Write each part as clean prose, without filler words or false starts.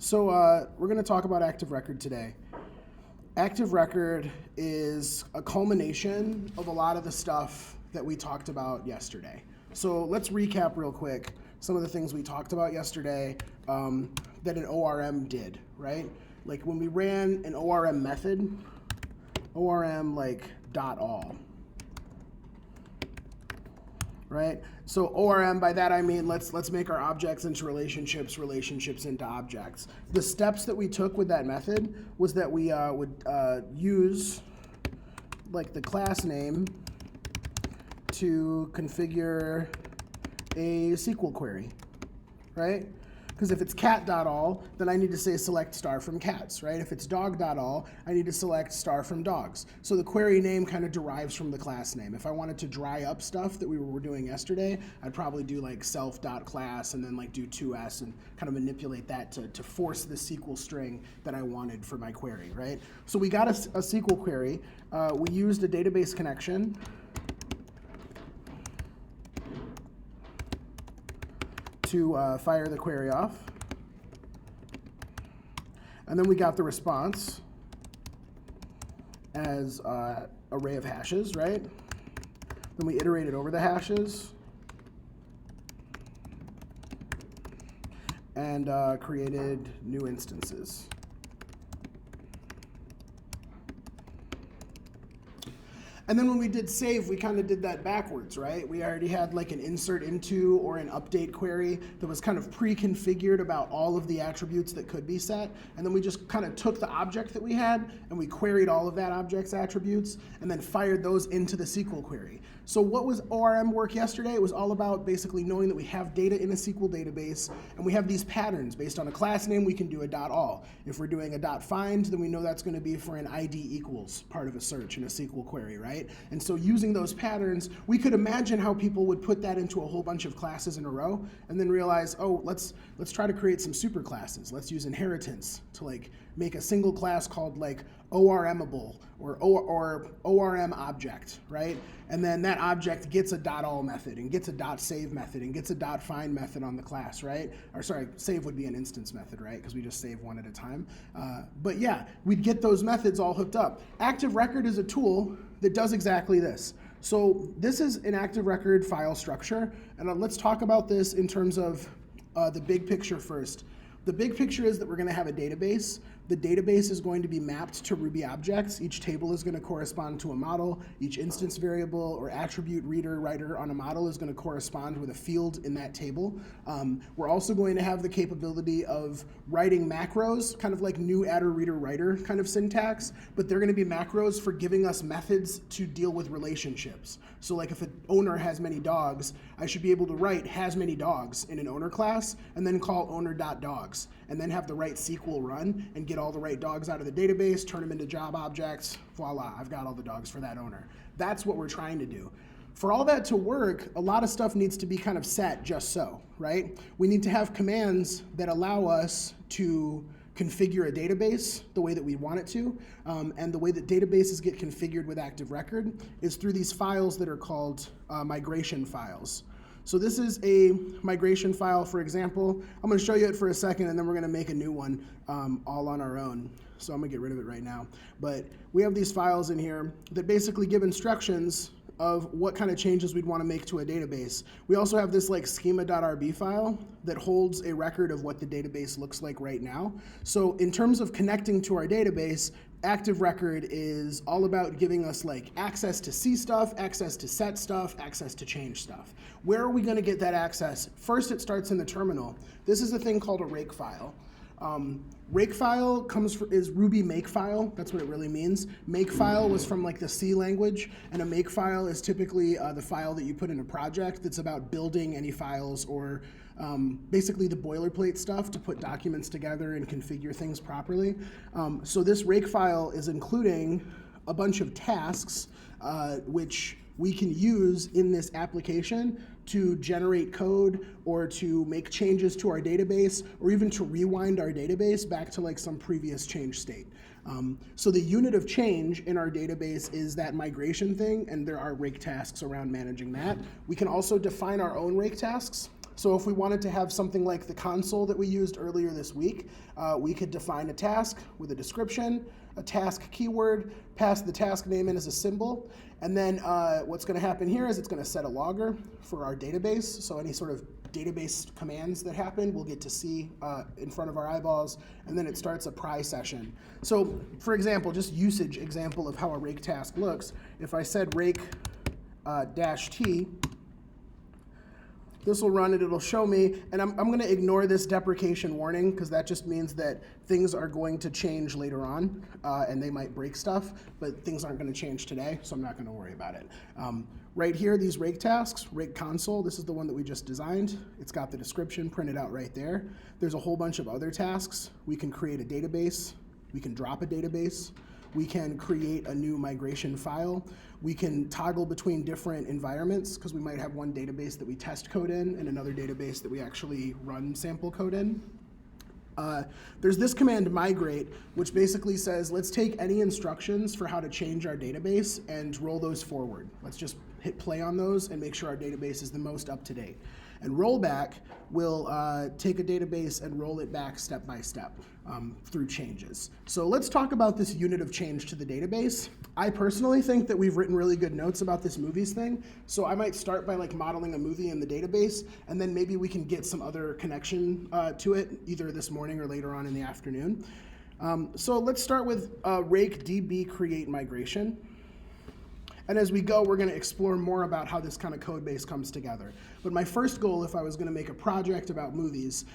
So we're going to talk about Active Record today. Active Record is a culmination of a lot of the stuff that we talked about yesterday. So let's recap real quick some of the things we talked about yesterday that an ORM did, right? Like when we ran an ORM method, ORM like .all, right? So ORM, by that I mean let's make our objects into relationships, relationships into objects. The steps that we took with that method was that we would use like the class name to configure a SQL query, right? Because if it's cat.all, then I need to say select star from cats, right? If it's dog.all, I need to select star from dogs. So the query name kind of derives from the class name. If I wanted to dry up stuff that we were doing yesterday, I'd probably do like self.class and then like do 2s and kind of manipulate that to force the SQL string that I wanted for my query, right? So we got a SQL query. We used a database connection to fire the query off. And then we got the response as array of hashes, right? Then we iterated over the hashes and created new instances. And then when we did save, we kind of did that backwards, right? We already had like an insert into or an update query that was kind of pre-configured about all of the attributes that could be set. And then we just kind of took the object that we had and we queried all of that object's attributes and then fired those into the SQL query. So what was ORM work yesterday? It was all about basically knowing that we have data in a SQL database and we have these patterns. Based on a class name, we can do a .all. If we're doing a .find, then we know that's going to be for an ID equals part of a search in a SQL query, right? And so using those patterns, we could imagine how people would put that into a whole bunch of classes in a row and then realize, oh, let's try to create some super classes. Let's use inheritance to like make a single class called like ORMable or ORM object, right? And then that object gets a .all method and gets a .save method and gets a .find method on the class, right? Or sorry, save would be an instance method, right? Because we just save one at a time. But yeah, we'd get those methods all hooked up. Active Record is a tool that does exactly this. So this is an Active Record file structure, and let's talk about this in terms of the big picture first. The big picture is that we're going to have a database. The database is going to be mapped to Ruby objects. Each table is going to correspond to a model. Each instance variable or attribute reader writer on a model is going to correspond with a field in that table. We're also going to have the capability of writing macros, kind of like new adder reader writer kind of syntax, but they're going to be macros for giving us methods to deal with relationships. So like if an owner has many dogs, I should be able to write has many dogs in an owner class and then call owner.dogs and then have the right SQL run and get all the right dogs out of the database, turn them into job objects, voila, I've got all the dogs for that owner. That's what we're trying to do. For all that to work, a lot of stuff needs to be kind of set just so, right? We need to have commands that allow us to configure a database the way that we want it to, and the way that databases get configured with Active Record is through these files that are called migration files. So this is a migration file, for example. I'm going to show you it for a second, and then we're going to make a new one all on our own. So I'm going to get rid of it right now. But we have these files in here that basically give instructions of what kind of changes we'd want to make to a database. We also have this like schema.rb file that holds a record of what the database looks like right now. So in terms of connecting to our database, Active Record is all about giving us like access to see stuff, access to set stuff, access to change stuff. Where are we going to get that access? First, it starts in the terminal. This is a thing called a rake file. Rake file is Ruby makefile. That's what it really means. Makefile was from like the C language, and a makefile is typically the file that you put in a project that's about building any files or basically the boilerplate stuff to put documents together and configure things properly. So this rake file is including a bunch of tasks which we can use in this application to generate code or to make changes to our database or even to rewind our database back to like some previous change state. So the unit of change in our database is that migration thing, and there are rake tasks around managing that. We can also define our own rake tasks. So if we wanted to have something like the console that we used earlier this week, we could define a task with a description, a task keyword, pass the task name in as a symbol, and then what's going to happen here is it's going to set a logger for our database. So any sort of database commands that happen we'll get to see in front of our eyeballs, and then it starts a pry session. So for example, just usage example of how a rake task looks, if I said rake -t, this will run and it'll show me, and I'm going to ignore this deprecation warning because that just means that things are going to change later on and they might break stuff, but things aren't going to change today, so I'm not going to worry about it. Right here, these rake tasks, rake console, this is the one that we just designed. It's got the description printed out right there. There's a whole bunch of other tasks. We can create a database. We can drop a database. We can create a new migration file. We can toggle between different environments because we might have one database that we test code in and another database that we actually run sample code in. There's this command migrate, which basically says, let's take any instructions for how to change our database and roll those forward. Let's just hit play on those and make sure our database is the most up to date. And rollback will take a database and roll it back step by step through changes. So let's talk about this unit of change to the database. I personally think that we've written really good notes about this movies thing, so I might start by like modeling a movie in the database, and then maybe we can get some other connection to it either this morning or later on in the afternoon. So let's start with rake db create migration. And as we go, we're going to explore more about how this kind of code base comes together. But my first goal, if I was going to make a project about movies,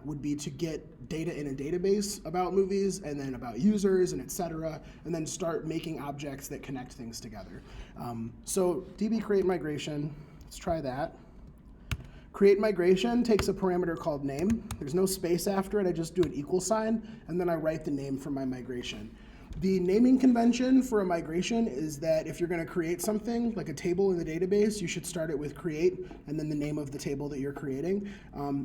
would be to get data in a database about movies, and then about users, and et cetera, and then start making objects that connect things together. So db create migration, let's try that. Create migration takes a parameter called name. There's no space after it, I just do an equal sign, and then I write the name for my migration. The naming convention for a migration is that if you're going to create something, like a table in the database, you should start it with create and then the name of the table that you're creating.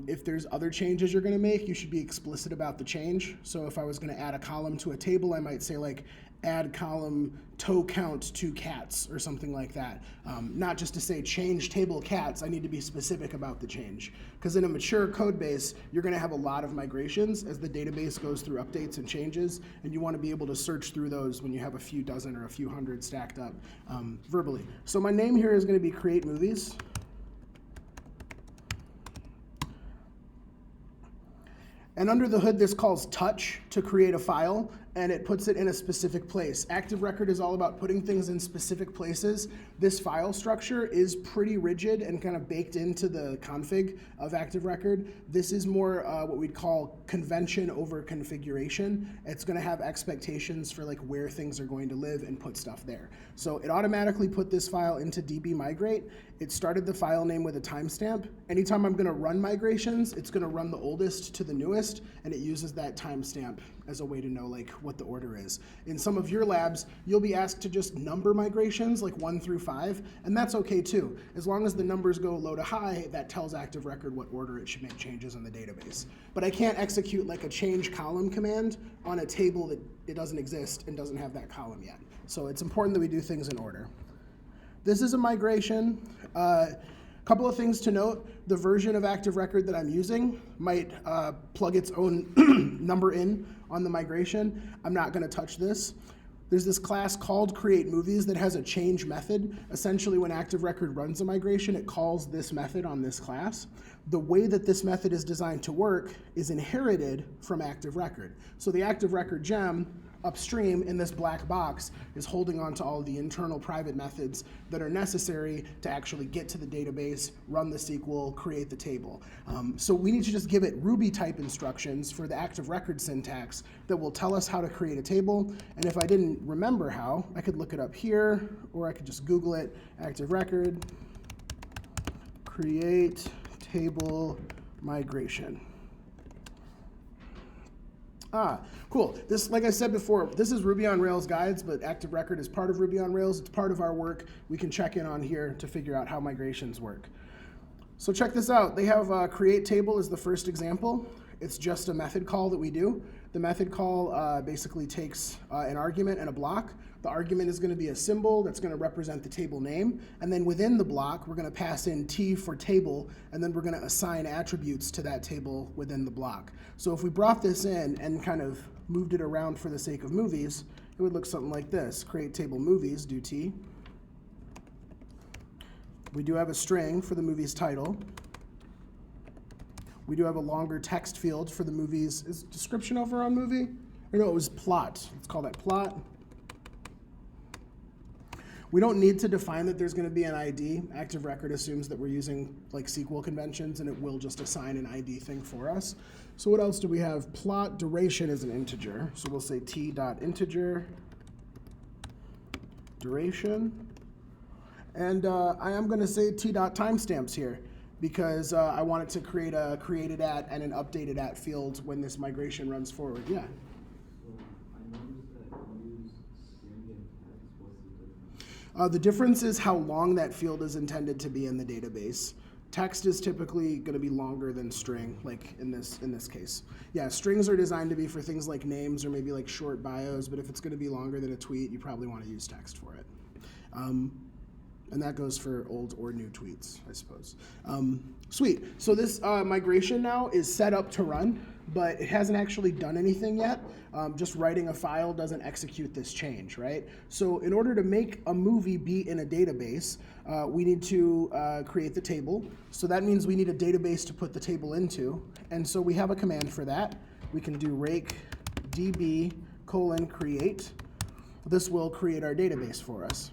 If there's other changes you're going to make, you should be explicit about the change. So if I was going to add a column to a table, I might say like add column toe count 2 cats or something like that. Not just to say change table cats, I need to be specific about the change. Because in a mature code base, you're going to have a lot of migrations as the database goes through updates and changes, and you want to be able to search through those when you have a few dozen or a few hundred stacked up verbally. So my name here is going to be create movies. And under the hood, this calls touch to create a file, and it puts it in a specific place. Active Record is all about putting things in specific places. This file structure is pretty rigid and kind of baked into the config of Active Record. This is more what we'd call convention over configuration. It's going to have expectations for like where things are going to live and put stuff there. So it automatically put this file into db migrate. It started the file name with a timestamp. Anytime I'm going to run migrations, it's going to run the oldest to the newest, and it uses that timestamp as a way to know like what the order is. In some of your labs, you'll be asked to just number migrations like 1 through 5, and that's okay too. As long as the numbers go low to high, that tells Active Record what order it should make changes in the database. But I can't execute like a change column command on a table that it doesn't exist and doesn't have that column yet. So it's important that we do things in order. This is a migration. Couple of things to note, the version of Active Record that I'm using might plug its own number in on the migration. I'm not going to touch this. There's this class called create movies that has a change method. Essentially, when Active Record runs a migration, it calls this method on this class. The way that this method is designed to work is inherited from Active Record. So the Active Record gem upstream in this black box is holding on to all of the internal private methods that are necessary to actually get to the database, run the SQL, create the table. So we need to just give it Ruby type instructions for the Active Record syntax that will tell us how to create a table. And if I didn't remember how, I could look it up here, or I could just Google it, Active Record, create table migration. Cool. This, like I said before, this is Ruby on Rails guides, but Active Record is part of Ruby on Rails. It's part of our work. We can check in on here to figure out how migrations work. So check this out. They have create table as the first example. It's just a method call that we do. The method call basically takes an argument and a block. The argument is going to be a symbol that's going to represent the table name. And then within the block, we're going to pass in T for table, and then we're going to assign attributes to that table within the block. So if we brought this in and kind of moved it around for the sake of movies, it would look something like this. Create table movies, do T. We do have a string for the movie's title. We do have a longer text field for the movie's, is description over on movie? Or no, it was plot. Let's call that plot. We don't need to define that there's going to be an ID. Active Record assumes that we're using like SQL conventions, and it will just assign an ID thing for us. So what else do we have? Plot duration is an integer. So we'll say t.integer duration. And I am going to say t.timestamps here, because I want it to create a created at and an updated at field when this migration runs forward. Yeah. The difference is how long that field is intended to be in the database. Text is typically going to be longer than string, like in this case. Yeah, strings are designed to be for things like names or maybe like short bios, but if it's going to be longer than a tweet, you probably want to use text for it. And that goes for old or new tweets, I suppose. Sweet. So this migration now is set up to run, but it hasn't actually done anything yet. Just writing a file doesn't execute this change, right? So in order to make a movie be in a database, we need to create the table. So that means we need a database to put the table into. And so we have a command for that. We can do rake db:create. This will create our database for us.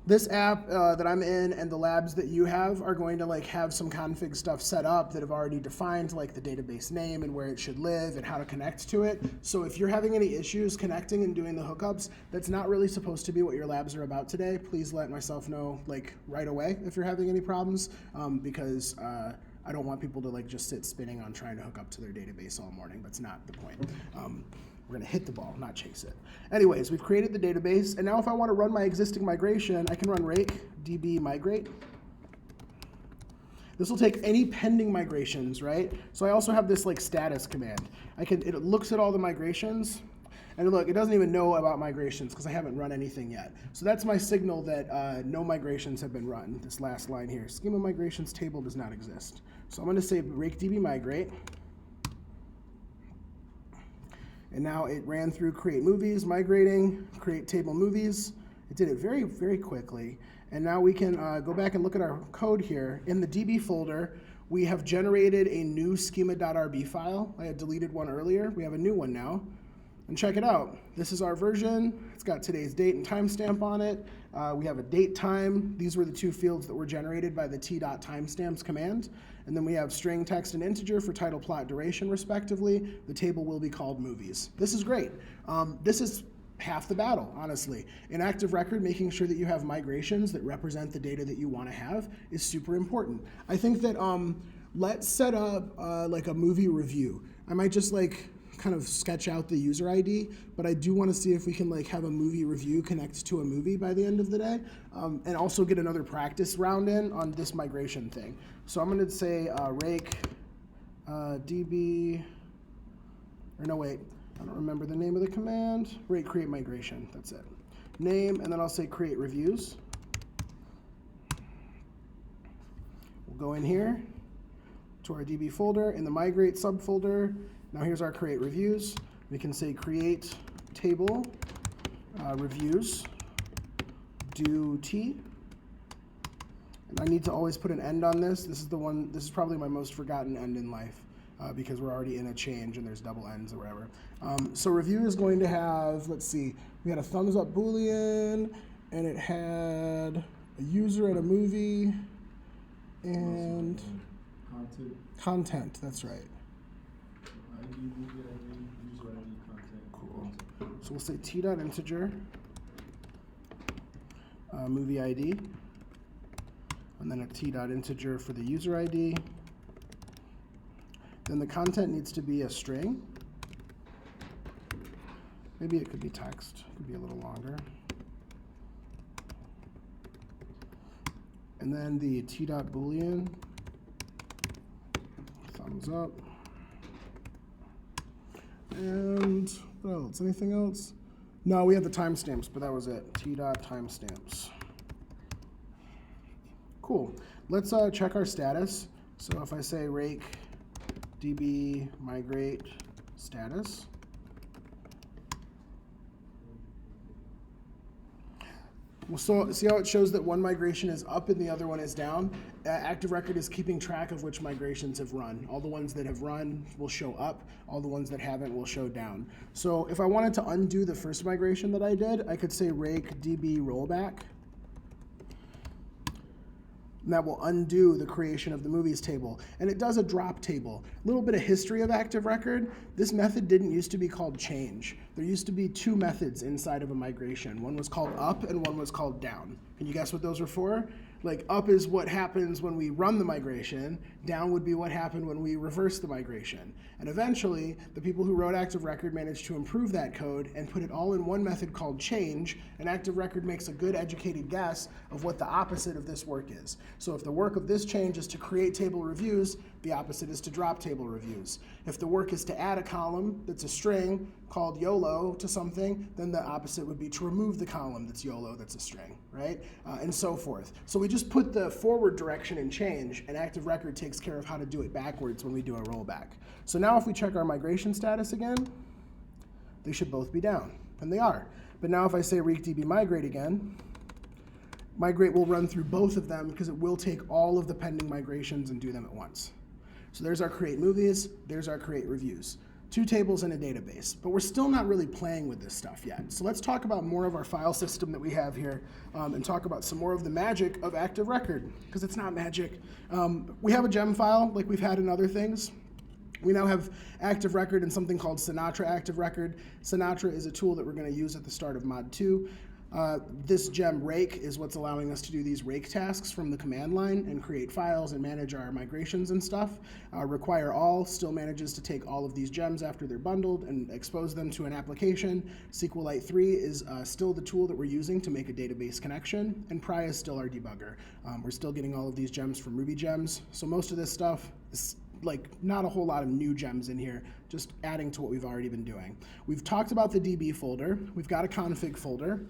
This app that I'm in and the labs that you have are going to like have some config stuff set up that have already defined like the database name and where it should live and how to connect to it. So if you're having any issues connecting and doing the hookups, that's not really supposed to be what your labs are about today. Please let myself know like right away if you're having any problems, because I don't want people to like just sit spinning on trying to hook up to their database all morning. That's not the point. We're going to hit the ball, not chase it. Anyways, we've created the database, and now if I want to run my existing migration, I can run rake db:migrate. This will take any pending migrations, right? So I also have this like status command. It looks at all the migrations, and look, it doesn't even know about migrations because I haven't run anything yet. So that's my signal that no migrations have been run. This last line here, schema migrations table does not exist. So I'm going to say rake db:migrate. And now it ran through create movies, migrating, create table movies. It did it very, very quickly. And now we can go back and look at our code here. In the DB folder, we have generated a new schema.rb file. I had deleted one earlier. We have a new one now. And check it out. This is our version. It's got today's date and timestamp on it. We have a date time. These were the two fields that were generated by the t.timestamps command. And then we have string, text, and integer for title, plot, duration, respectively. The table will be called movies. This is great. This is half the battle, honestly. In Active Record, making sure that you have migrations that represent the data that you want to have is super important. I think that let's set up like a movie review. I might just like kind of sketch out the user ID, but I do want to see if we can like have a movie review connect to a movie by the end of the day, and also get another practice round in on this migration thing. So I'm going to say rake db, or no wait, I don't remember the name of the command. Rake create migration, that's it. Name, and then I'll say create reviews. We'll go in here to our DB folder, in the migrate subfolder. Now here's our create reviews. We can say create table reviews do T. And I need to always put an end on this. This is probably my most forgotten end in life because we're already in a change and there's double ends or whatever. So review is going to have, let's see, we had a thumbs up Boolean, and it had a user and a movie and content, that's right. Cool. So we'll say t.integer movie ID, and then a t.integer for the user ID. Then the content needs to be a string. Maybe it could be text. It could be a little longer. And then the t.boolean, thumbs up. And what else? Anything else? No, we had the timestamps, but that was it. T.timestamps. Cool. Let's check our status. So if I say rake db migrate status, so see how it shows that one migration is up and the other one is down? Active Record is keeping track of which migrations have run. All the ones that have run will show up. All the ones that haven't will show down. So if I wanted to undo the first migration that I did, I could say rake db rollback. And that will undo the creation of the movies table. And it does a drop table. A little bit of history of Active Record. This method didn't used to be called change. There used to be two methods inside of a migration. One was called up and one was called down. Can you guess what those are for? Like up is what happens when we run the migration. Down would be what happened when we reverse the migration. And eventually, the people who wrote Active Record managed to improve that code and put it all in one method called change, and Active Record makes a good educated guess of what the opposite of this work is. So if the work of this change is to create table reviews, the opposite is to drop table reviews. If the work is to add a column that's a string called YOLO to something, then the opposite would be to remove the column that's YOLO that's a string, right? And so forth. So we just put the forward direction in change, and Active Record takes care of how to do it backwards when we do a rollback. So now if we check our migration status again, they should both be down, and they are. But now if I say rake db migrate again, migrate will run through both of them because it will take all of the pending migrations and do them at once. So there's our create movies, there's our create reviews. Two tables in a database, but we're still not really playing with this stuff yet. So let's talk about more of our file system that we have here and talk about some more of the magic of Active Record, because it's not magic. We have a gem file like we've had in other things. We now have Active Record and something called Sinatra Active Record. Sinatra is a tool that we're going to use at the start of Mod 2. This gem rake is what's allowing us to do these rake tasks from the command line and create files and manage our migrations and stuff. Require all still manages to take all of these gems after they're bundled and expose them to an application. SQLite 3 is still the tool that we're using to make a database connection, and Pry is still our debugger. We're still getting all of these gems from Ruby gems, so most of this stuff is like not a whole lot of new gems in here, just adding to what we've already been doing. We've talked about the DB folder. We've got a config folder.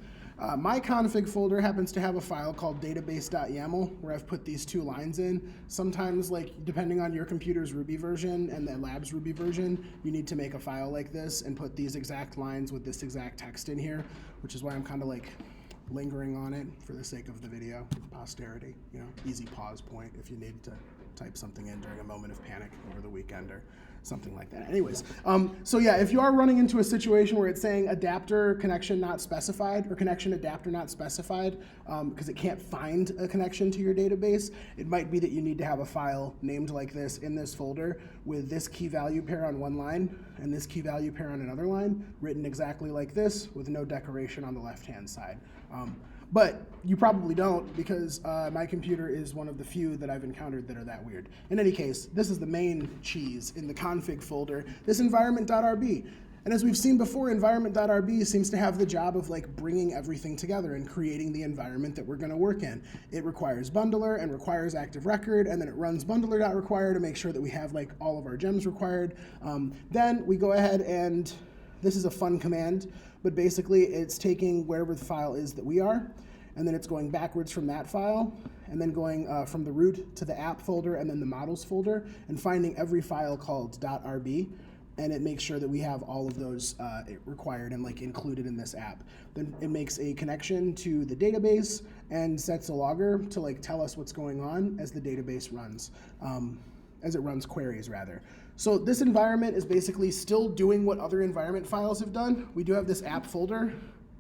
My config folder happens to have a file called database.yaml where I've put these two lines in. Sometimes, like depending on your computer's Ruby version and the lab's Ruby version, you need to make a file like this and put these exact lines with this exact text in here, which is why I'm kind of like lingering on it for the sake of the video, posterity, you know, easy pause point if you need to type something in during a moment of panic over the weekend or something like that. Anyways, so yeah, if you are running into a situation where it's saying adapter connection not specified or connection adapter not specified because it can't find a connection to your database, it might be that you need to have a file named like this in this folder with this key value pair on one line and this key value pair on another line, written exactly like this with no decoration on the left-hand side. But you probably don't because my computer is one of the few that I've encountered that are that weird. In any case, this is the main cheese in the config folder, this environment.rb. And as we've seen before, environment.rb seems to have the job of like bringing everything together and creating the environment that we're going to work in. It requires bundler and requires Active Record, and then it runs bundler.require to make sure that we have like all of our gems required. Then we go ahead and this is a fun command, but basically it's taking wherever the file is that we are, and then it's going backwards from that file, and then going from the root to the app folder and then the models folder, and finding every file called .rb, and it makes sure that we have all of those required and like included in this app. Then it makes a connection to the database and sets a logger to like tell us what's going on as the database runs, as it runs queries rather. So this environment is basically still doing what other environment files have done. We do have this app folder.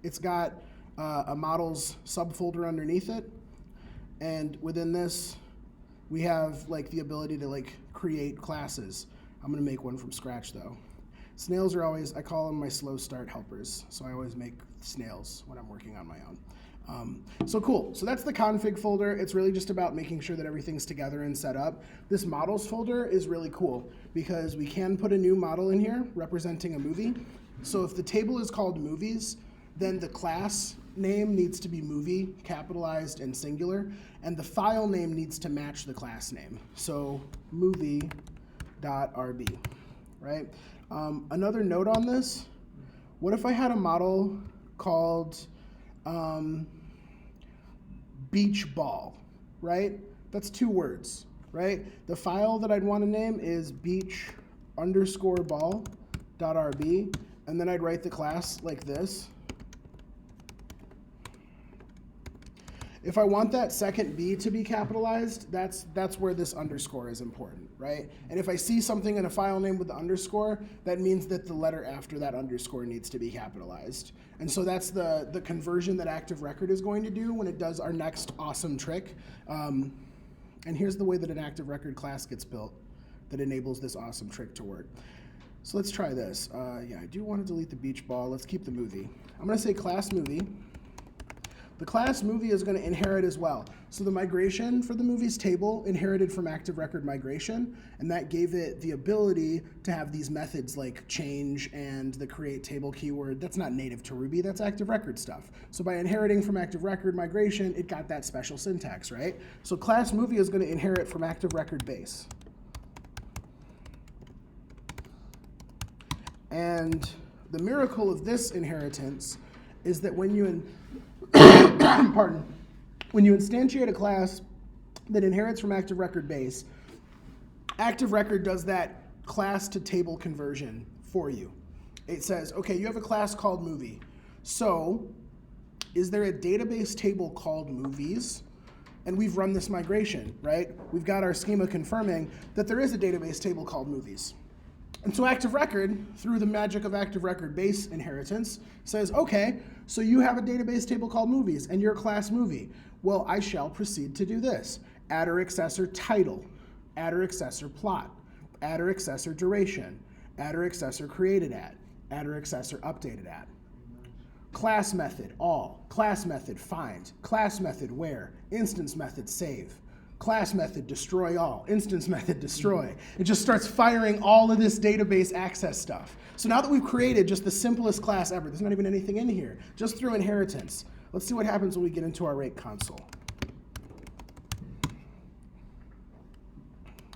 It's got a models subfolder underneath it. And within this, we have like the ability to like create classes. I'm gonna make one from scratch though. Snails are always, I call them my slow start helpers. So I always make snails when I'm working on my own. So cool, so that's the config folder. It's really just about making sure that everything's together and set up. This models folder is really cool because we can put a new model in here representing a movie. So if the table is called movies, then the class name needs to be movie, capitalized and singular, and the file name needs to match the class name. So movie.rb, right? Another note on this, What if I had a model called beach ball, right? That's 2 words, right? The file that I'd want to name is beach_ball.rb, and then I'd write the class like this. If I want that second B to be capitalized, that's where this underscore is important, right? And if I see something in a file name with the underscore, that means that the letter after that underscore needs to be capitalized. And so that's the conversion that Active Record is going to do when it does our next awesome trick. And here's the way that an Active Record class gets built that enables this awesome trick to work. So let's try this. Yeah, I do want to delete the beach ball. Let's keep the movie. I'm going to say class movie. The class movie is going to inherit as well. So the migration for the movies table inherited from Active Record migration, and that gave it the ability to have these methods like change and the create table keyword. That's not native to Ruby, that's Active Record stuff. So by inheriting from Active Record migration, it got that special syntax, right? So class movie is going to inherit from Active Record base. And the miracle of this inheritance is that when you when you instantiate a class that inherits from Active Record base, Active Record does that class to table conversion for you. It says, okay, you have a class called movie. So is there a database table called movies? And we've run this migration, right? We've got our schema confirming that there is a database table called movies. And so Active Record, through the magic of Active Record base inheritance, says, okay, so you have a database table called movies, and you're a class movie. Well, I shall proceed to do this. Adder accessor title, adder accessor plot, adder accessor duration, adder accessor created at, adder accessor updated at. Class method all, class method find, class method where, instance method save. Class method destroy all, instance method destroy. It just starts firing all of this database access stuff. So now that we've created just the simplest class ever, there's not even anything in here, just through inheritance. Let's see what happens when we get into our rake console.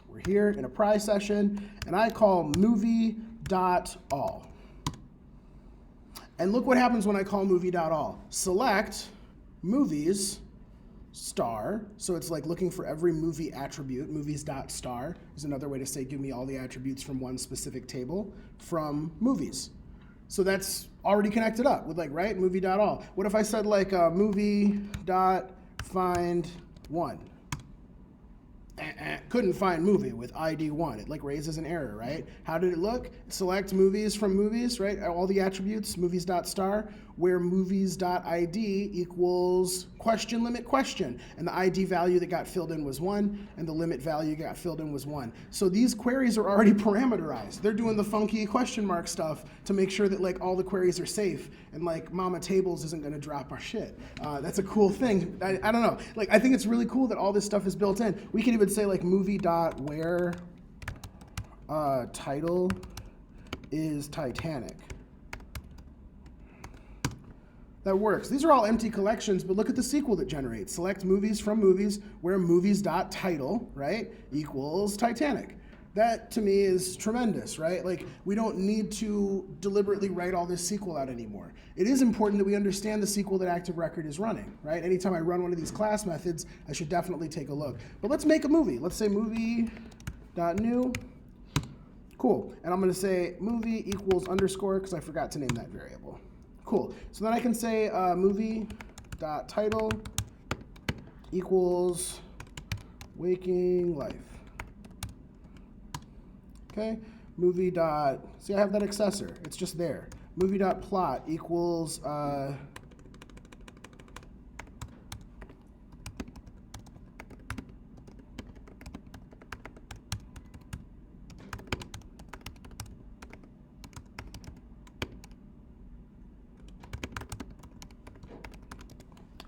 We're here in a pry session, and I call movie.all. And look what happens when I call movie.all. Select movies star, so it's like looking for every movie attribute. Movies.star is another way to say give me all the attributes from one specific table from movies. So that's already connected up with like, right, movie.all. What if I said like movie.find1? Couldn't find movie with ID 1. It like raises an error, right? How did it look? Select movies from movies, right? All the attributes, movies.star, where movies.id equals question limit question. And the ID value that got filled in was 1, and the limit value got filled in was 1. So these queries are already parameterized. They're doing the funky question mark stuff to make sure that like all the queries are safe and like Mama Tables isn't gonna drop our shit. That's a cool thing. I don't know. Like I think it's really cool that all this stuff is built in. We can even say like movie.where title is Titanic. That works. These are all empty collections, but look at the SQL that generates. Select movies from movies where movies.title, right, equals Titanic. That to me is tremendous, right? Like we don't need to deliberately write all this SQL out anymore. It is important that we understand the SQL that Active Record is running, right? Anytime I run one of these class methods, I should definitely take a look. But let's make a movie. Let's say movie.new. Cool. And I'm going to say movie equals underscore because I forgot to name that variable. Cool. So then I can say movie.title equals waking life. Okay. Movie dot, see I have that accessor. It's just there. Movie.plot equals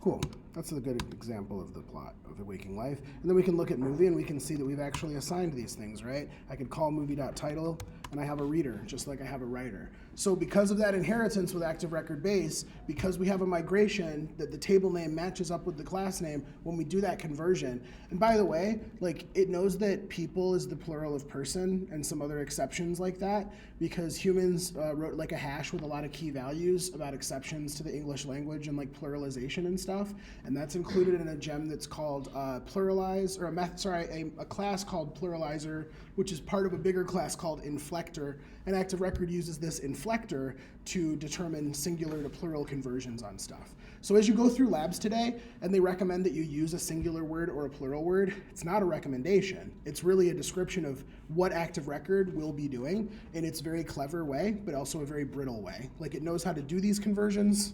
cool. That's a good example of the plot of the waking life. And then we can look at movie and we can see that we've actually assigned these things, right? I could call movie.title and I have a reader, just like I have a writer. So because of that inheritance with active record base, because we have a migration that the table name matches up with the class name when we do that conversion. And by the way, like it knows that people is the plural of person and some other exceptions like that, because humans wrote like a hash with a lot of key values about exceptions to the English language and like pluralization and stuff. And that's included in a gem that's called pluralize, or a class called pluralizer, which is part of a bigger class called inflector. And active record uses this inflector to determine singular to plural conversions on stuff. So as you go through labs today, and they recommend that you use a singular word or a plural word, it's not a recommendation. It's really a description of what active record will be doing in its very clever way, but also a very brittle way. Like it knows how to do these conversions,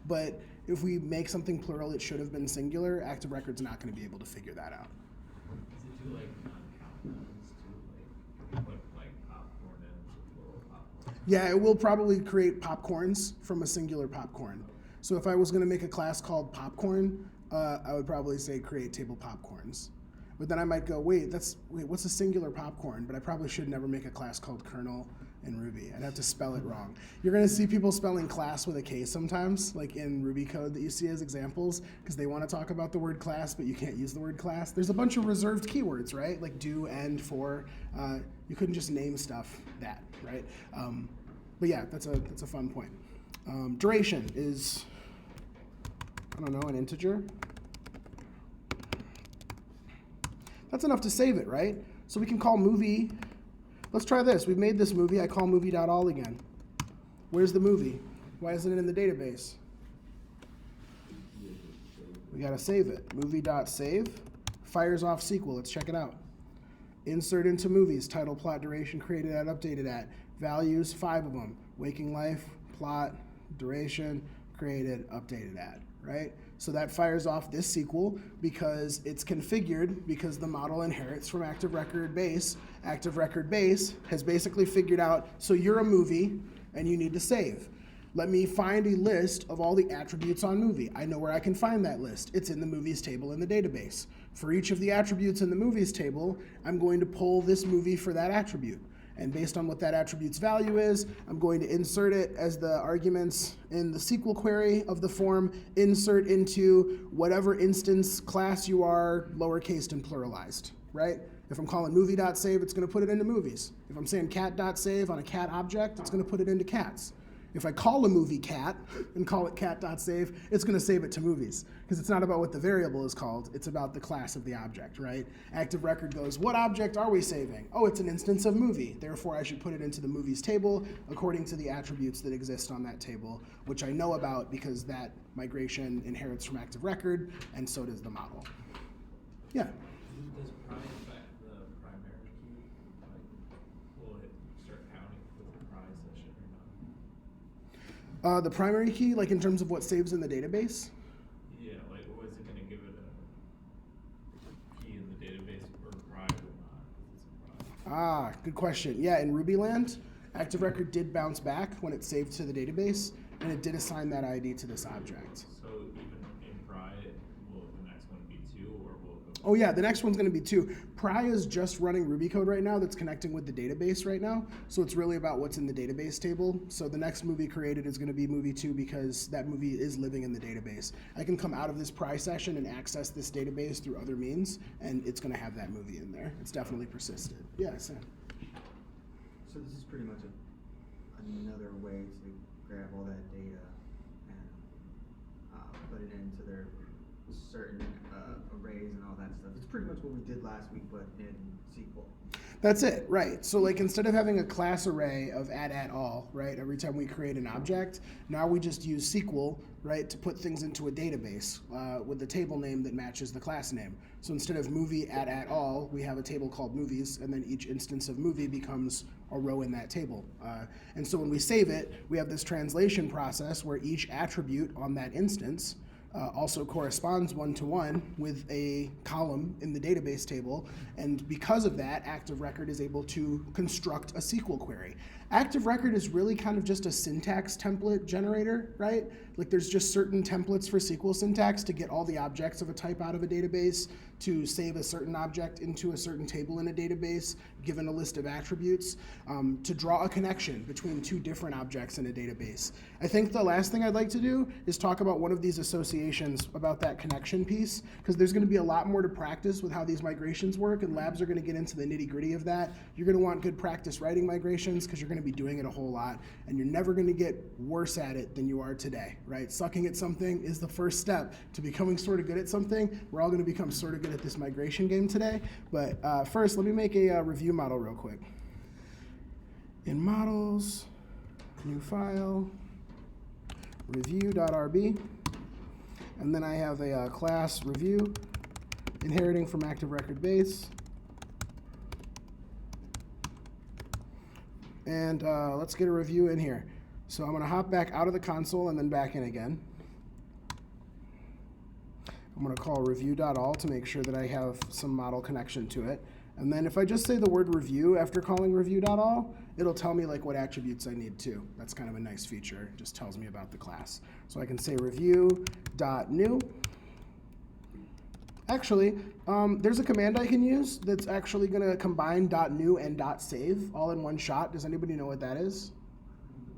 but if we make something plural, it should have been singular. Active record's not going to be able to figure that out. Does it do like non-count nouns too? Like put like popcorn in plural popcorn? Yeah, it will probably create popcorns from a singular popcorn. So if I was going to make a class called popcorn, I would probably say create table popcorns. But then I might go, wait, what's a singular popcorn? But I probably should never make a class called kernel in Ruby. I'd have to spell it wrong. You're going to see people spelling class with a K sometimes, like in Ruby code that you see as examples, because they want to talk about the word class, but you can't use the word class. There's a bunch of reserved keywords, right? Like do, and, for. You couldn't just name stuff that, right? But yeah, that's a fun point. Duration is, I don't know, an integer. That's enough to save it, right? So we can call movie. Let's try this. We've made this movie. I call movie.all again. Where's the movie? Why isn't it in the database? We got to save it. Movie.save. Fires off SQL. Let's check it out. Insert into movies. Title, plot, duration, created at, updated at. Values, 5 of them. Waking life, plot, duration, created, updated at, right? So that fires off this SQL because it's configured because the model inherits from active record base. Active record base has basically figured out, so you're a movie and you need to save. Let me find a list of all the attributes on movie. I know where I can find that list. It's in the movies table in the database. For each of the attributes in the movies table, I'm going to pull this movie for that attribute. And based on what that attribute's value is, I'm going to insert it as the arguments in the SQL query of the form, insert into whatever instance class you are, lowercased and pluralized, right? If I'm calling movie.save, it's going to put it into movies. If I'm saying cat.save on a cat object, it's going to put it into cats. If I call a movie cat and call it cat.save, it's going to save it to movies because it's not about what the variable is called. It's about the class of the object, right? Active record goes, what object are we saving? Oh, it's an instance of movie. Therefore, I should put it into the movies table according to the attributes that exist on that table, which I know about because that migration inherits from active record, and so does the model. Yeah? Does prime affect the primary key? Like, will it start counting for the prize session or not? The primary key, like in terms of what saves in the database? Yeah, like was it going to give it a key in the database or prize or not? If it's a prize. Good question. Yeah, in Rubyland, active record did bounce back when it saved to the database, and it did assign that ID to this object. So even in Pry, will the next one be 2 or will it go? Oh yeah, the next one's going to be 2. Pry is just running Ruby code right now that's connecting with the database right now, so it's really about what's in the database table. So the next movie created is going to be movie 2 because that movie is living in the database. I can come out of this Pry session and access this database through other means, and it's going to have that movie in there. It's definitely persisted. Yeah, Sam. So this is pretty much another way to grab all that data and put it into their certain arrays and all that stuff. It's pretty much what we did last week, but in SQL. That's it, right. So like instead of having a class array of at all, right, every time we create an object, now we just use SQL, right, to put things into a database with the table name that matches the class name. So instead of movie at all, we have a table called movies, and then each instance of movie becomes a row in that table. And so when we save it, we have this translation process where each attribute on that instance also corresponds one-to-one with a column in the database table, and because of that, Active Record is able to construct a SQL query. Active Record is really kind of just a syntax template generator, right? Like there's just certain templates for SQL syntax to get all the objects of a type out of a database, to save a certain object into a certain table in a database, given a list of attributes, to draw a connection between two different objects in a database. I think the last thing I'd like to do is talk about one of these associations about that connection piece, because there's going to be a lot more to practice with how these migrations work, and labs are going to get into the nitty-gritty of that. You're going to want good practice writing migrations because you're going to be doing it a whole lot, and you're never going to get worse at it than you are today, right? Sucking at something is the first step to becoming sort of good at something. We're all going to become sort of good at this migration game today, but first let me make a review model real quick. In models, new file, review.rb, and then I have a class review inheriting from active record base. And let's get a review in here. So I'm going to hop back out of the console and then back in again. I'm going to call review.all to make sure that I have some model connection to it. And then if I just say the word review after calling review.all, it'll tell me like what attributes I need too. That's kind of a nice feature. It just tells me about the class. So I can say review.new. Actually, there's a command I can use that's actually going to combine .new and .save all in one shot. Does anybody know what that is?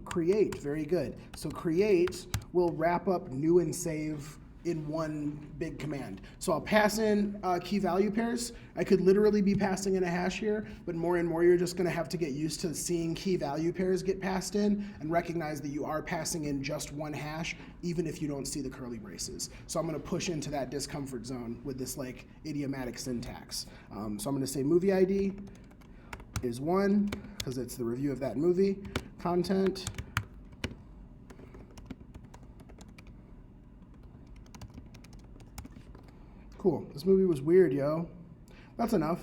Create. Very good. So create will wrap up new and save in one big command. So I'll pass in key value pairs. I could literally be passing in a hash here, but more and more you're just going to have to get used to seeing key value pairs get passed in and recognize that you are passing in just one hash, even if you don't see the curly braces. So I'm going to push into that discomfort zone with this like idiomatic syntax. So I'm going to say movie ID is 1, because it's the review of that movie. Content cool. This movie was weird, yo. That's enough.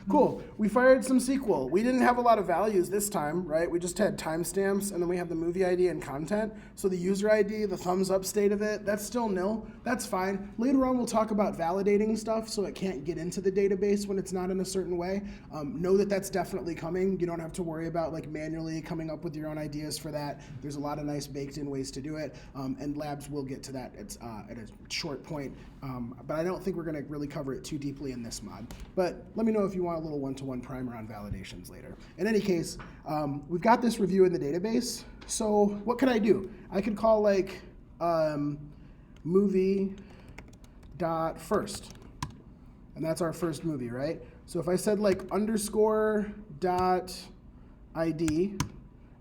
Cool. We fired some SQL. We didn't have a lot of values this time, right? We just had timestamps, and then we have the movie ID and content. So the user ID, the thumbs up state of it, that's still nil. That's fine. Later on, we'll talk about validating stuff so it can't get into the database when it's not in a certain way. Know that that's definitely coming. You don't have to worry about like manually coming up with your own ideas for that. There's a lot of nice baked-in ways to do it, and labs will get to that at a short point. But I don't think we're going to really cover it too deeply in this mod. But let me know if you want a little one-to-one primer on validations later. In any case, we've got this review in the database. So what could I do? I could call like movie.first. And that's our first movie, right? So if I said like underscore dot ID,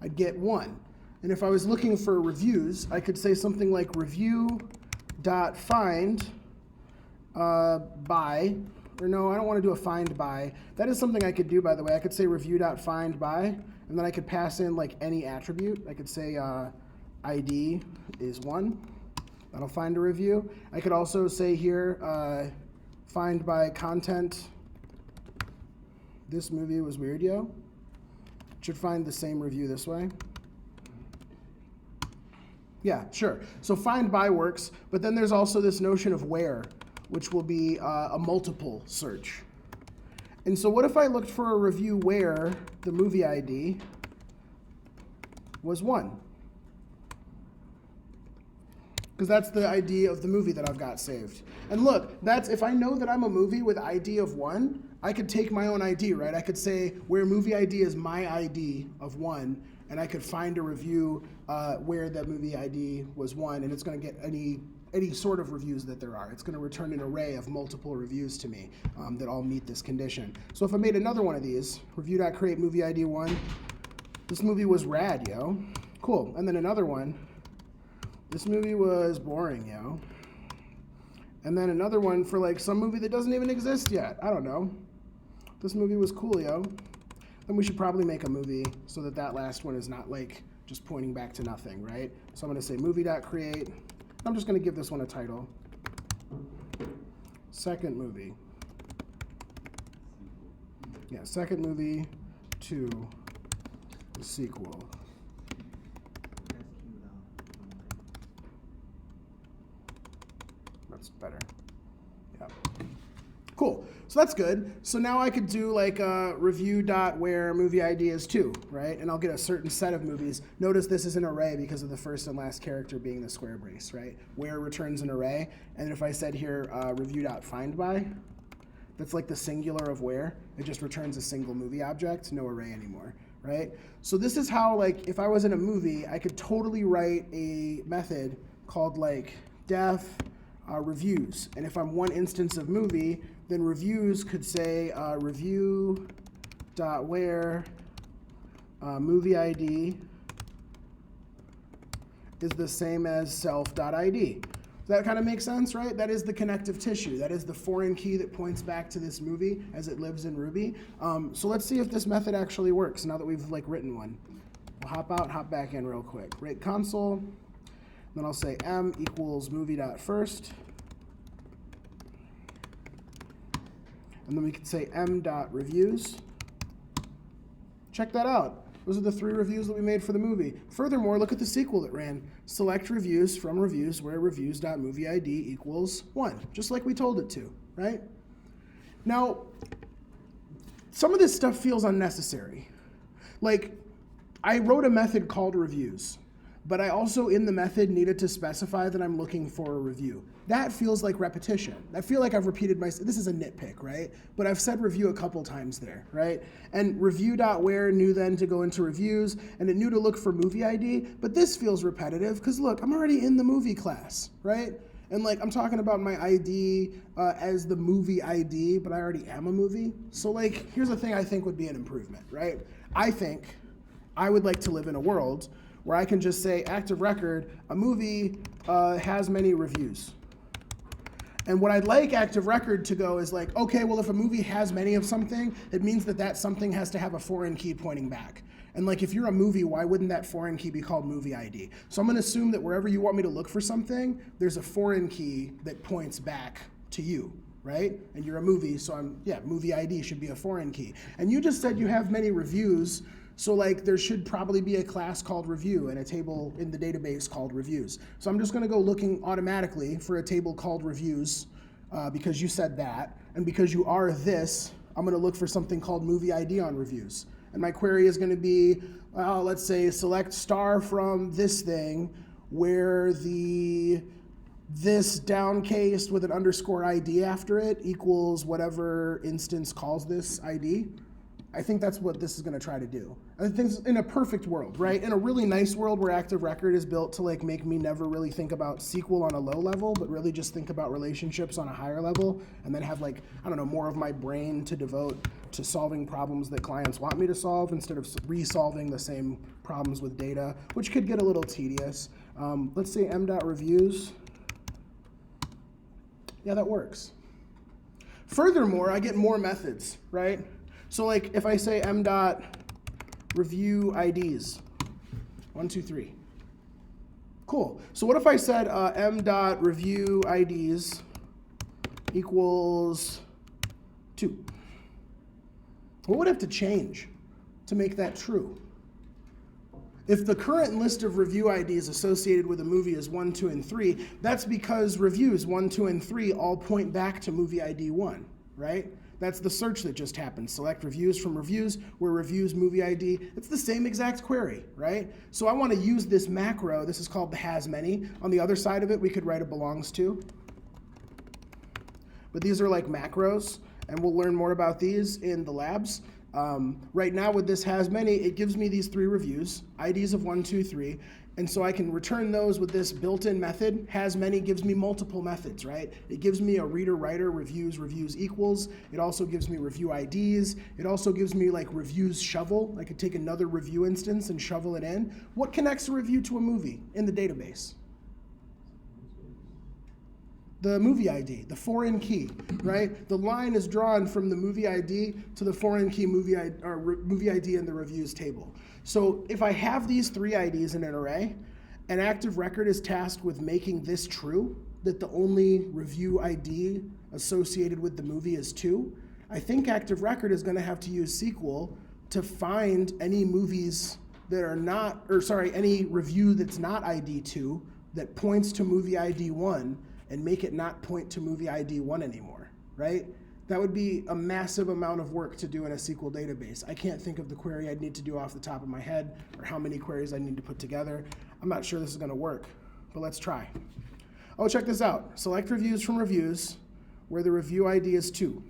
I'd get 1. And if I was looking for reviews, I could say something like review.find by, or no, I don't want to do a find by. That is something I could do, by the way. I could say review.find by, and then I could pass in like any attribute. I could say ID is 1. That'll find a review. I could also say here, find by content. This movie was weird, yo. Should find the same review this way. Yeah, sure. So find by works, but then there's also this notion of where, which will be a multiple search. And so what if I looked for a review where the movie ID was 1? Because that's the ID of the movie that I've got saved. And look, that's if I know that I'm a movie with ID of 1, I could take my own ID, right? I could say where movie ID is my ID of 1, and I could find a review where that movie ID was 1, and it's going to get any sort of reviews that there are. It's going to return an array of multiple reviews to me that all meet this condition. So if I made another one of these, review.create movie ID 1, this movie was rad, yo. Cool. And then another one, this movie was boring, yo. And then another one for like some movie that doesn't even exist yet. I don't know. This movie was cool, yo. Then we should probably make a movie so that that last one is not like just pointing back to nothing, right? So I'm going to say movie.create. I'm just going to give this one a title. Second movie. Yeah, second movie to the sequel. That's better. Yeah. Cool. So that's good. So now I could do like a review.where movie ID is 2, right? And I'll get a certain set of movies. Notice this is an array because of the first and last character being the square brace, right? Where returns an array. And if I said here review.findby, that's like the singular of where. It just returns a single movie object, no array anymore, right? So this is how, like, if I was in a movie, I could totally write a method called like def reviews. And if I'm one instance of movie, then reviews could say review.where movie ID is the same as self.id. That kind of makes sense, right? That is the connective tissue. That is the foreign key that points back to this movie as it lives in Ruby. So let's see if this method actually works now that we've like written one. We'll hop out, hop back in real quick. Rate console. Then I'll say m equals movie.first. And then we can say m.reviews. Check that out. Those are the 3 reviews that we made for the movie. Furthermore, look at the SQL that ran. Select reviews from reviews where reviews.movieid equals 1, just like we told it to, right? Now, some of this stuff feels unnecessary. Like, I wrote a method called reviews, but I also in the method needed to specify that I'm looking for a review. That feels like repetition. I feel like I've repeated this is a nitpick, right? But I've said review a couple times there, right? And review.where knew then to go into reviews, and it knew to look for movie ID, but this feels repetitive, because look, I'm already in the movie class, right? And like, I'm talking about my ID as the movie ID, but I already am a movie. So like, here's the thing I think would be an improvement, right? I think I would like to live in a world where I can just say, active record, a movie has many reviews. And what I'd like active record to go is like, okay, well, if a movie has many of something, it means that that something has to have a foreign key pointing back. And like, if you're a movie, why wouldn't that foreign key be called movie ID? So I'm gonna assume that wherever you want me to look for something, there's a foreign key that points back to you, right? And you're a movie, so movie ID should be a foreign key. And you just said you have many reviews, so like there should probably be a class called review and a table in the database called reviews. So I'm just gonna go looking automatically for a table called reviews because you said that. And because you are this, I'm gonna look for something called movie ID on reviews. And my query is gonna be, let's say select star from this thing where this downcased with an underscore ID after it equals whatever instance calls this ID. I think that's what this is going to try to do. I think in a perfect world, right? In a really nice world where active record is built to like make me never really think about SQL on a low level, but really just think about relationships on a higher level, and then have like, I don't know, more of my brain to devote to solving problems that clients want me to solve instead of resolving the same problems with data, which could get a little tedious. Let's say m.reviews. Yeah, that works. Furthermore, I get more methods, right? So like if I say m.review IDs, 1, 2, 3. Cool. So what if I said m.review IDs equals 2? What would have to change to make that true? If the current list of review IDs associated with a movie is 1, 2, and 3, that's because reviews 1, 2, and 3 all point back to movie ID 1, right? That's the search that just happened. Select reviews from reviews, where reviews movie ID. It's the same exact query, right? So I want to use this macro. This is called the has many. On the other side of it, we could write a belongs to. But these are like macros, and we'll learn more about these in the labs. Right now with this has many, it gives me these 3 reviews, IDs of 1, 2, 3, and so I can return those with this built-in method. Has many gives me multiple methods, right? It gives me a reader-writer reviews equals. It also gives me review IDs. It also gives me like reviews shovel. I could take another review instance and shovel it in. What connects a review to a movie in the database? The movie ID, the foreign key, right? The line is drawn from the movie ID to the foreign key movie ID in the reviews table. So if I have these 3 IDs in an array, an active record is tasked with making this true, that the only review ID associated with the movie is 2, I think active record is gonna have to use SQL to find any movies that are not, any review that's not ID 2 that points to movie ID 1 and make it not point to movie ID 1 anymore, right? That would be a massive amount of work to do in a SQL database. I can't think of the query I'd need to do off the top of my head or how many queries I need to put together. I'm not sure this is going to work, but let's try. Oh, check this out. Select reviews from reviews where the review ID is 2.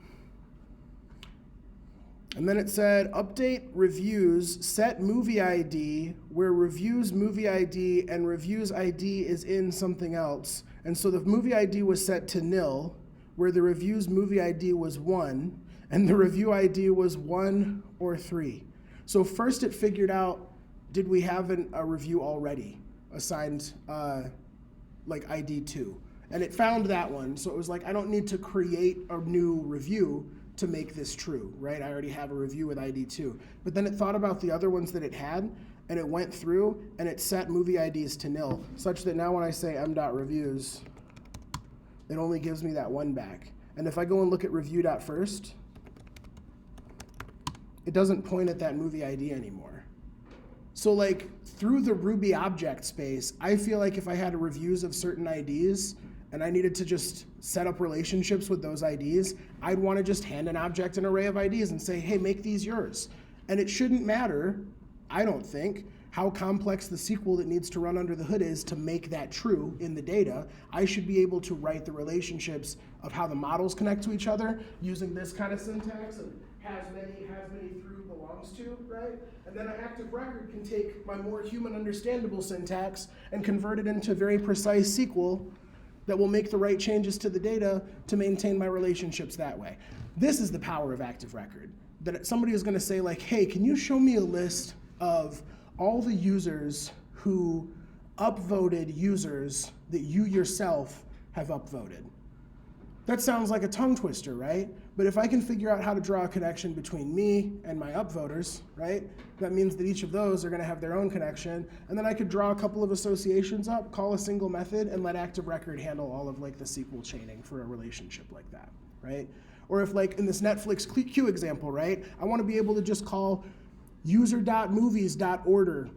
And then it said update reviews, set movie ID where reviews movie ID and reviews ID is in something else. And so the movie ID was set to 0, where the review's movie ID was 1, and the review ID was 1 or 3. So first it figured out, did we have a review already assigned like ID 2? And it found that one, so it was like, I don't need to create a new review to make this true, right? I already have a review with ID 2. But then it thought about the other ones that it had, and it went through, and it set movie IDs to 0, such that now when I say m.reviews, it only gives me that 1 back. And if I go and look at review.first, it doesn't point at that movie ID anymore. So like through the Ruby object space, I feel like if I had reviews of certain IDs and I needed to just set up relationships with those IDs, I'd want to just hand an object an array of IDs and say, hey, make these yours. And it shouldn't matter, I don't think, how complex the SQL that needs to run under the hood is to make that true in the data. I should be able to write the relationships of how the models connect to each other using this kind of syntax of has many through belongs to, right? And then an active record can take my more human understandable syntax and convert it into very precise SQL that will make the right changes to the data to maintain my relationships that way. This is the power of active record. That somebody is going to say like, hey, can you show me a list of all the users who upvoted users that you yourself have upvoted? That sounds like a tongue twister, right? But if I can figure out how to draw a connection between me and my upvoters, right? That means that each of those are gonna have their own connection. And then I could draw a couple of associations up, call a single method, and let active record handle all of like the SQL chaining for a relationship like that, right? Or if like in this Netflix queue example, right? I wanna be able to just call user.movies.order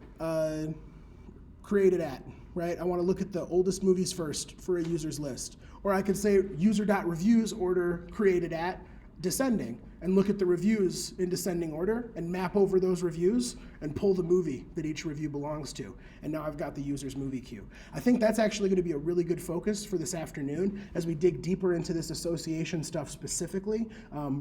created at, right? I want to look at the oldest movies first for a user's list. Or I could say user.reviews order created at descending and look at the reviews in descending order and map over those reviews and pull the movie that each review belongs to. And now I've got the user's movie queue. I think that's actually going to be a really good focus for this afternoon as we dig deeper into this association stuff specifically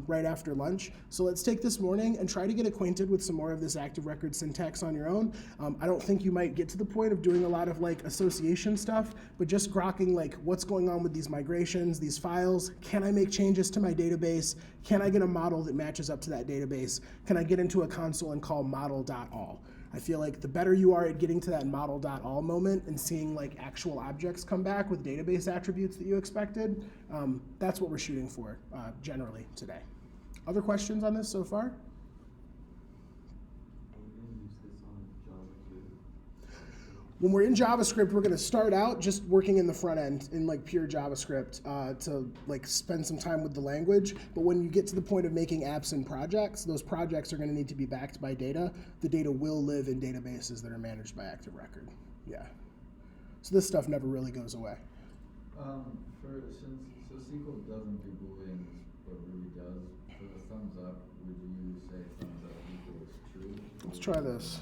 right after lunch. So let's take this morning and try to get acquainted with some more of this active record syntax on your own. I don't think you might get to the point of doing a lot of like association stuff, but just grokking like what's going on with these migrations, these files. Can I make changes to my database? Can I get a model that matches up to that database? Can I get into a console and call model.all? I feel like the better you are at getting to that model.all moment and seeing like actual objects come back with database attributes that you expected, that's what we're shooting for generally today. Other questions on this so far? When we're in JavaScript, we're going to start out just working in the front end in like pure JavaScript to like spend some time with the language. But when you get to the point of making apps and projects, those projects are going to need to be backed by data. The data will live in databases that are managed by Active Record. Yeah. So this stuff never really goes away. So SQL doesn't do booleans, but Ruby does. For the thumbs up, would you say thumbs up equals true? Let's try this.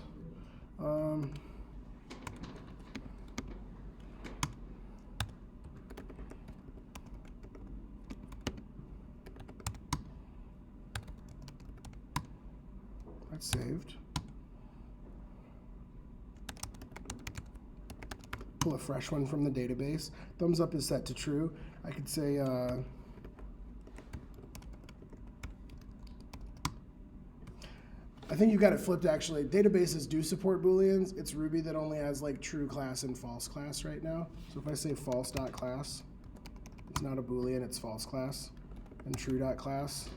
That's saved. Pull a fresh one from the database. Thumbs up is set to true. I could say I think you got it flipped actually. Databases do support Booleans. It's Ruby that only has like true class and false class right now. So if I say false.class, it's not a Boolean, it's false class. And true.class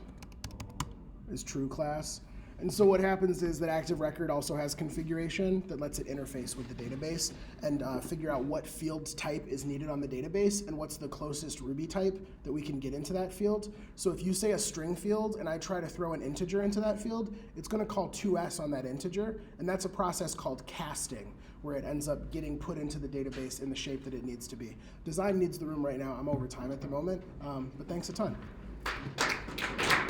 is true class. And so what happens is that Active Record also has configuration that lets it interface with the database and figure out what field type is needed on the database and what's the closest Ruby type that we can get into that field. So if you say a string field and I try to throw an integer into that field, it's going to call 2s on that integer, and that's a process called casting, where it ends up getting put into the database in the shape that it needs to be. Design needs the room right now. I'm over time at the moment, but thanks a ton. Thank you.